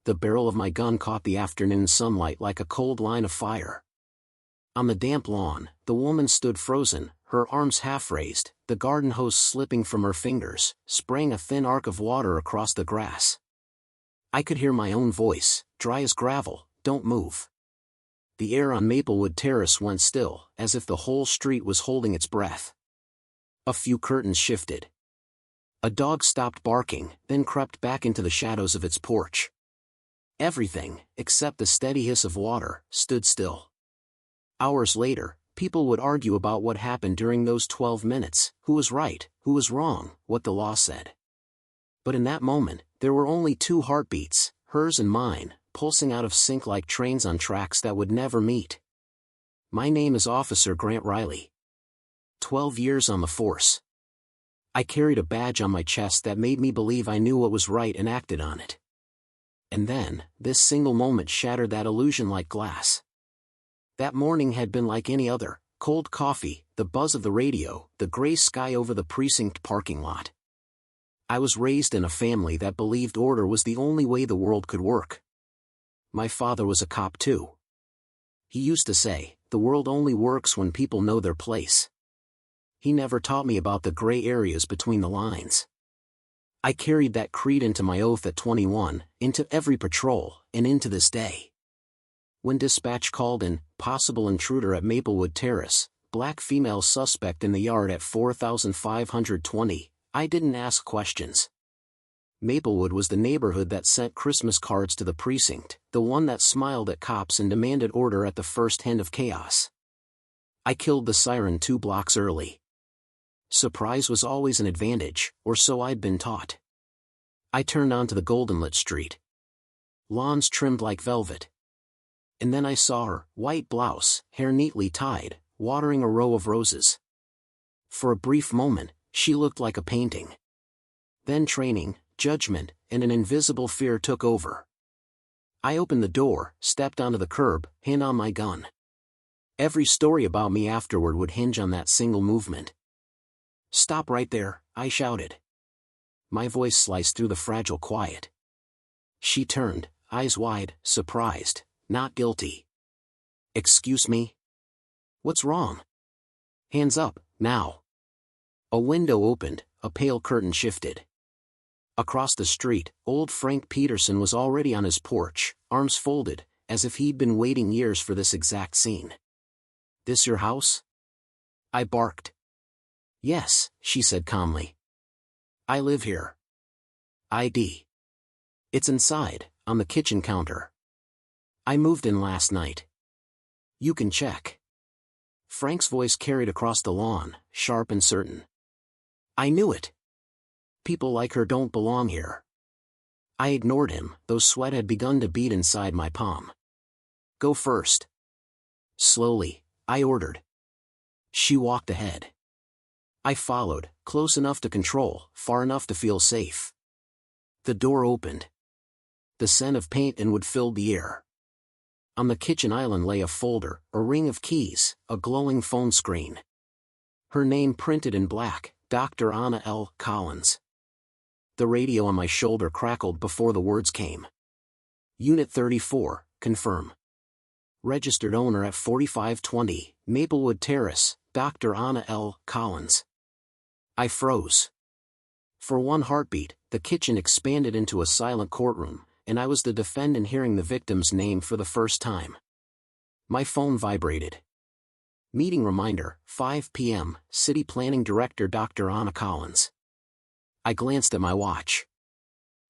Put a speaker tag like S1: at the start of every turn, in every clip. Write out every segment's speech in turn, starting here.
S1: The barrel of my gun caught the afternoon sunlight like a cold line of fire. On the damp lawn, the woman stood frozen, her arms half-raised, the garden hose slipping from her fingers, spraying a thin arc of water across the grass. I could hear my own voice, dry as gravel, "Don't move." The air on Maplewood Terrace went still, as if the whole street was holding its breath. A few curtains shifted. A dog stopped barking, then crept back into the shadows of its porch. Everything, except the steady hiss of water, stood still. Hours later, people would argue about what happened during those 12 minutes, who was right, who was wrong, what the law said. But in that moment, there were only two heartbeats, hers and mine, pulsing out of sync like trains on tracks that would never meet. My name is Officer Grant Riley. 12 years on the force. I carried a badge on my chest that made me believe I knew what was right and acted on it. And then, this single moment shattered that illusion like glass. That morning had been like any other: cold coffee, the buzz of the radio, the gray sky over the precinct parking lot. I was raised in a family that believed order was the only way the world could work. My father was a cop too. He used to say, "The world only works when people know their place." He never taught me about the gray areas between the lines. I carried that creed into my oath at 21, into every patrol, and into this day. When dispatch called in, "Possible intruder at Maplewood Terrace, black female suspect in the yard at 4520, I didn't ask questions. Maplewood was the neighborhood that sent Christmas cards to the precinct, the one that smiled at cops and demanded order at the first hint of chaos. I killed the siren 2 blocks early. Surprise was always an advantage, or so I'd been taught. I turned onto the golden-lit street. Lawns trimmed like velvet. And then I saw her, white blouse, hair neatly tied, watering a row of roses. For a brief moment, she looked like a painting. Then training, judgment, and an invisible fear took over. I opened the door, stepped onto the curb, hand on my gun. Every story about me afterward would hinge on that single movement. "Stop right there," I shouted. My voice sliced through the fragile quiet. She turned, eyes wide, surprised, not guilty. "Excuse me? What's wrong? Hands up, now." A window opened, a pale curtain shifted. Across the street, old Frank Peterson was already on his porch, arms folded, as if he'd been waiting years for this exact scene. "This your house?" I barked. "Yes," she said calmly. "I live here." "ID. It's inside, on the kitchen counter. I moved in last night." "You can check." Frank's voice carried across the lawn, sharp and certain. I knew it. People like her don't belong here. I ignored him, though sweat had begun to bead inside my palm. "Go first." Slowly, I ordered. She walked ahead. I followed, close enough to control, far enough to feel safe. The door opened. The scent of paint and wood filled the air. On the kitchen island lay a folder, a ring of keys, a glowing phone screen. Her name printed in black, Dr. Anna L. Collins. The radio on my shoulder crackled before the words came. "Unit 34, confirm. Registered owner at 4520, Maplewood Terrace, Dr. Anna L. Collins." I froze. For one heartbeat, the kitchen expanded into a silent courtroom, and I was the defendant hearing the victim's name for the first time. My phone vibrated. Meeting reminder, 5 p.m., City Planning Director Dr. Anna Collins. I glanced at my watch.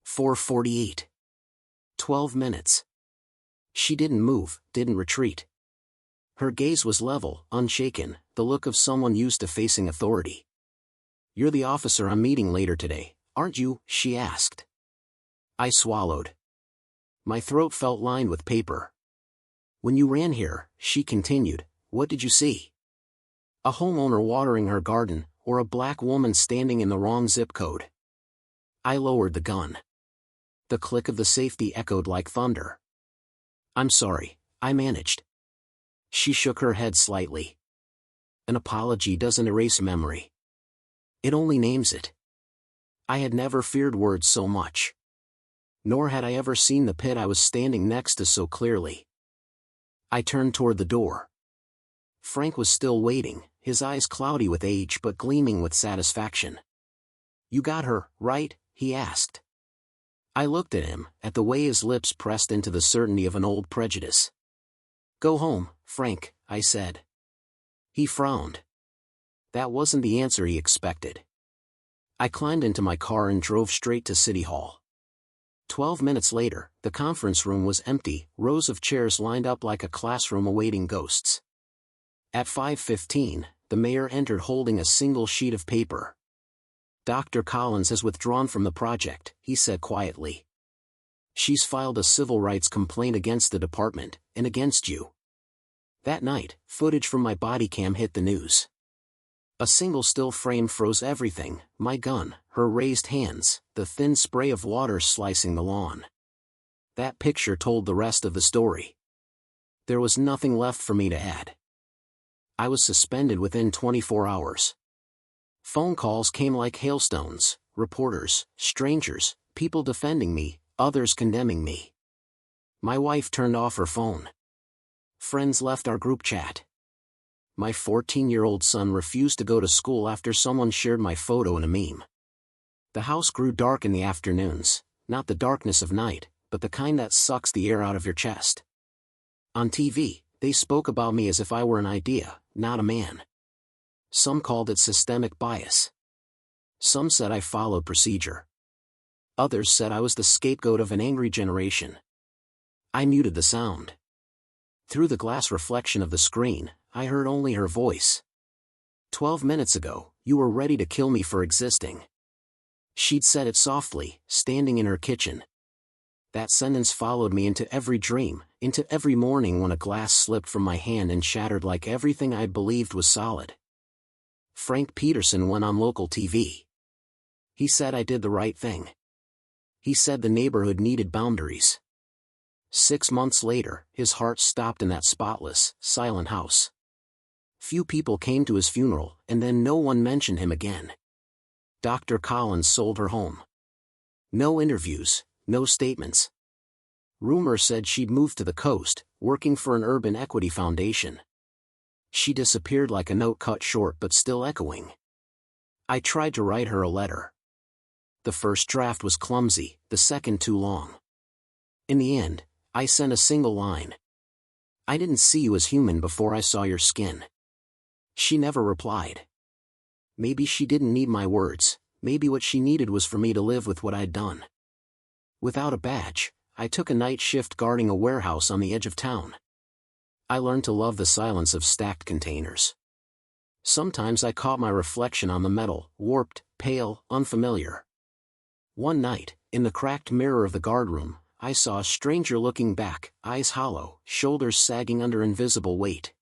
S1: 4:48. 12 minutes. She didn't move, didn't retreat. Her gaze was level, unshaken, the look of someone used to facing authority. "You're the officer I'm meeting later today, aren't you?" she asked. I swallowed. My throat felt lined with paper. "When you ran here," she continued, "what did you see? A homeowner watering her garden, or a black woman standing in the wrong zip code?" I lowered the gun. The click of the safety echoed like thunder. "I'm sorry," I managed. She shook her head slightly. "An apology doesn't erase memory. It only names it." I had never feared words so much. Nor had I ever seen the pit I was standing next to so clearly. I turned toward the door. Frank was still waiting, his eyes cloudy with age but gleaming with satisfaction. "You got her, right?" he asked. I looked at him, at the way his lips pressed into the certainty of an old prejudice. "Go home, Frank," I said. He frowned. That wasn't the answer he expected. I climbed into my car and drove straight to City Hall. 12 minutes later, the conference room was empty, rows of chairs lined up like a classroom awaiting ghosts. At 5:15, the mayor entered holding a single sheet of paper. "Dr. Collins has withdrawn from the project," he said quietly. "She's filed a civil rights complaint against the department, and against you." That night, footage from my body cam hit the news. A single still frame froze everything: my gun, her raised hands, the thin spray of water slicing the lawn. That picture told the rest of the story. There was nothing left for me to add. I was suspended within 24 hours. Phone calls came like hailstones: reporters, strangers, people defending me, others condemning me. My wife turned off her phone. Friends left our group chat. My 14-year-old son refused to go to school after someone shared my photo in a meme. The house grew dark in the afternoons, not the darkness of night, but the kind that sucks the air out of your chest. On TV, they spoke about me as if I were an idea, not a man. Some called it systemic bias. Some said I followed procedure. Others said I was the scapegoat of an angry generation. I muted the sound. Through the glass reflection of the screen, I heard only her voice. 12 minutes ago, you were ready to kill me for existing." She'd said it softly, standing in her kitchen. That sentence followed me into every dream, into every morning when a glass slipped from my hand and shattered like everything I'd believed was solid. Frank Peterson went on local TV. He said I did the right thing. He said the neighborhood needed boundaries. 6 months later, his heart stopped in that spotless, silent house. Few people came to his funeral, and then no one mentioned him again. Dr. Collins sold her home. No interviews, no statements. Rumor said she'd moved to the coast, working for an urban equity foundation. She disappeared like a note cut short but still echoing. I tried to write her a letter. The first draft was clumsy, the second too long. In the end, I sent a single line. "I didn't see you as human before I saw your skin." She never replied. Maybe she didn't need my words, maybe what she needed was for me to live with what I'd done. Without a badge, I took a night shift guarding a warehouse on the edge of town. I learned to love the silence of stacked containers. Sometimes I caught my reflection on the metal, warped, pale, unfamiliar. One night, in the cracked mirror of the guardroom, I saw a stranger looking back, eyes hollow, shoulders sagging under invisible weight.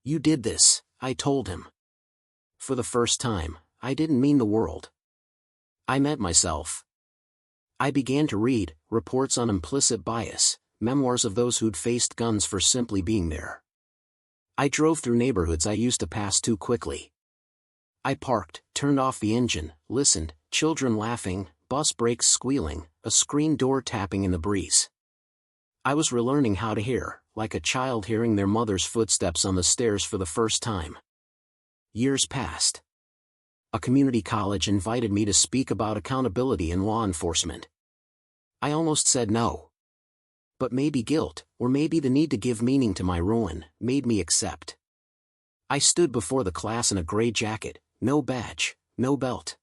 S1: "You did this," I told him. For the first time, I didn't mean the world. I meant myself. I began to read reports on implicit bias, memoirs of those who'd faced guns for simply being there. I drove through neighborhoods I used to pass too quickly. I parked, turned off the engine, listened, children laughing, bus brakes squealing, a screen door tapping in the breeze. I was relearning how to hear, like a child hearing their mother's footsteps on the stairs for the first time. Years passed. A community college invited me to speak about accountability in law enforcement. I almost said no. But maybe guilt, or maybe the need to give meaning to my ruin, made me accept. I stood before the class in a gray jacket, no badge, no belt.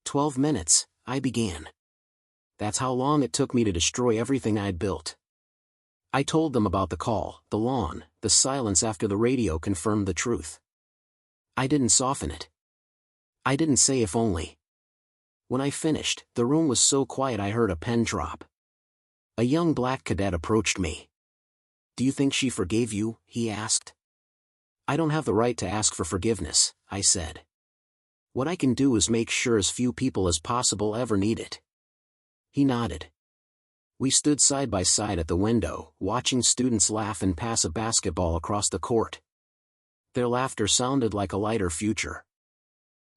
S1: 12 minutes, I began. That's how long it took me to destroy everything I'd built. I told them about the call, the lawn, the silence after the radio confirmed the truth. I didn't soften it. I didn't say if only. When I finished, the room was so quiet I heard a pen drop. A young black cadet approached me. "Do you think she forgave you?" he asked. "I don't have the right to ask for forgiveness," I said. "What I can do is make sure as few people as possible ever need it." He nodded. We stood side by side at the window, watching students laugh and pass a basketball across the court. Their laughter sounded like a lighter future.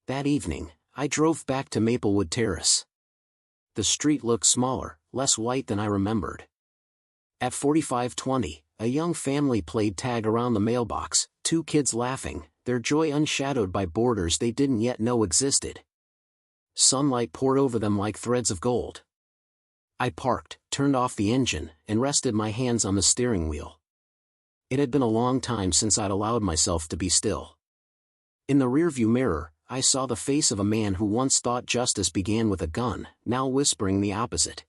S1: That evening, I drove back to Maplewood Terrace. The street looked smaller, less white than I remembered. At 45:20, a young family played tag around the mailbox, 2 kids laughing, their joy unshadowed by borders they didn't yet know existed. Sunlight poured over them like threads of gold. I parked, turned off the engine, and rested my hands on the steering wheel. It had been a long time since I'd allowed myself to be still. In the rearview mirror, I saw the face of a man who once thought justice began with a gun, now whispering the opposite.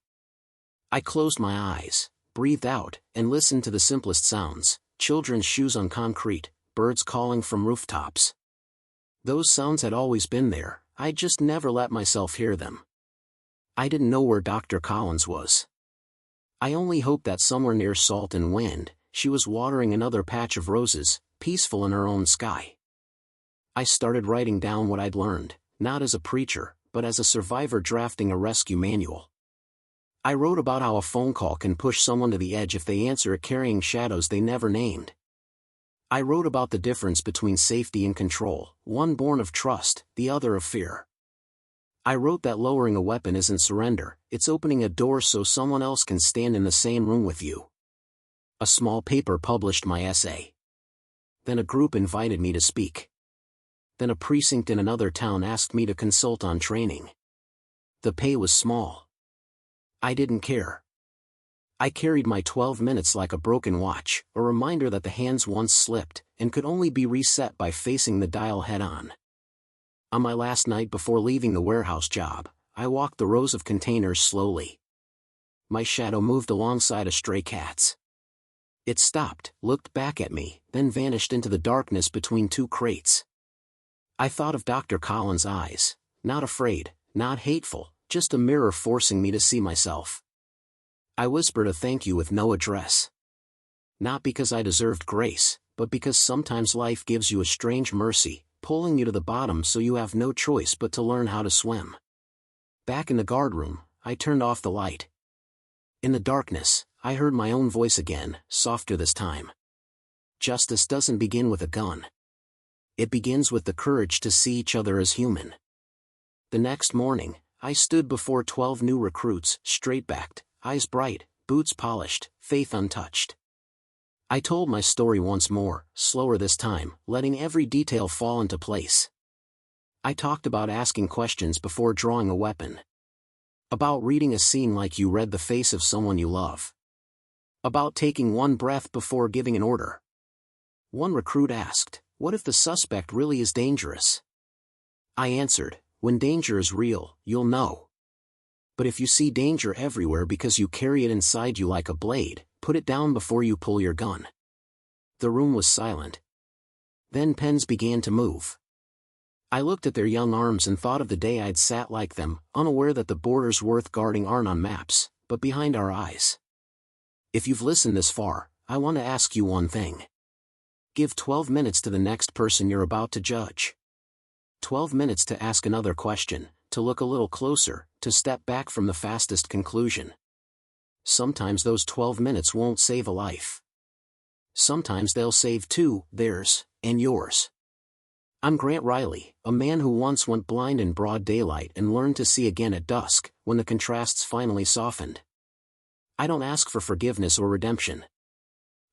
S1: I closed my eyes, breathed out, and listened to the simplest sounds: children's shoes on concrete, birds calling from rooftops. Those sounds had always been there, I'd just never let myself hear them. I didn't know where Dr. Collins was. I only hoped that somewhere near Salt and Wind, she was watering another patch of roses, peaceful in her own sky. I started writing down what I'd learned, not as a preacher, but as a survivor drafting a rescue manual. I wrote about how a phone call can push someone to the edge if they answer it carrying shadows they never named. I wrote about the difference between safety and control, one born of trust, the other of fear. I wrote that lowering a weapon isn't surrender, it's opening a door so someone else can stand in the same room with you. A small paper published my essay. Then a group invited me to speak. Then a precinct in another town asked me to consult on training. The pay was small. I didn't care. I carried my 12 minutes like a broken watch, a reminder that the hands once slipped, and could only be reset by facing the dial head-on. On my last night before leaving the warehouse job, I walked the rows of containers slowly. My shadow moved alongside a stray cat's. It stopped, looked back at me, then vanished into the darkness between 2 crates. I thought of Dr. Collins' eyes, not afraid, not hateful, just a mirror forcing me to see myself. I whispered a thank you with no address. Not because I deserved grace, but because sometimes life gives you a strange mercy, pulling you to the bottom so you have no choice but to learn how to swim. Back in the guardroom, I turned off the light. In the darkness, I heard my own voice again, softer this time. Justice doesn't begin with a gun. It begins with the courage to see each other as human. The next morning, I stood before 12 new recruits, straight-backed, eyes bright, boots polished, faith untouched. I told my story once more, slower this time, letting every detail fall into place. I talked about asking questions before drawing a weapon. About reading a scene like you read the face of someone you love. About taking one breath before giving an order. One recruit asked, "What if the suspect really is dangerous?" I answered, "When danger is real, you'll know. But if you see danger everywhere because you carry it inside you like a blade, put it down before you pull your gun." The room was silent. Then pens began to move. I looked at their young arms and thought of the day I'd sat like them, unaware that the borders worth guarding aren't on maps, but behind our eyes. If you've listened this far, I want to ask you one thing. Give 12 minutes to the next person you're about to judge. 12 minutes to ask another question, to look a little closer, to step back from the fastest conclusion. Sometimes those 12 minutes won't save a life. Sometimes they'll save 2, theirs, and yours. I'm Grant Riley, a man who once went blind in broad daylight and learned to see again at dusk, when the contrasts finally softened. I don't ask for forgiveness or redemption.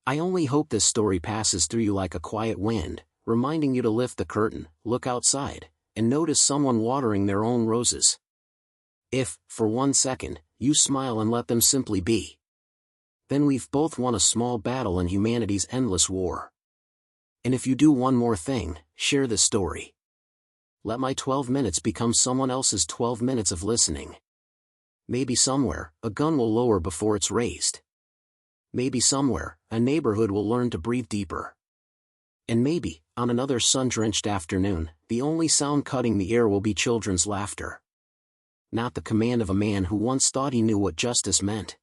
S1: I only hope this story passes through you like a quiet wind, reminding you to lift the curtain, look outside, and notice someone watering their own roses. If, for 1 second, you smile and let them simply be, then we've both won a small battle in humanity's endless war. And if you do one more thing, share this story. Let my 12 minutes become someone else's 12 minutes of listening. Maybe somewhere, a gun will lower before it's raised. Maybe somewhere, a neighborhood will learn to breathe deeper. And maybe, on another sun-drenched afternoon, the only sound cutting the air will be children's laughter. Not the command of a man who once thought he knew what justice meant.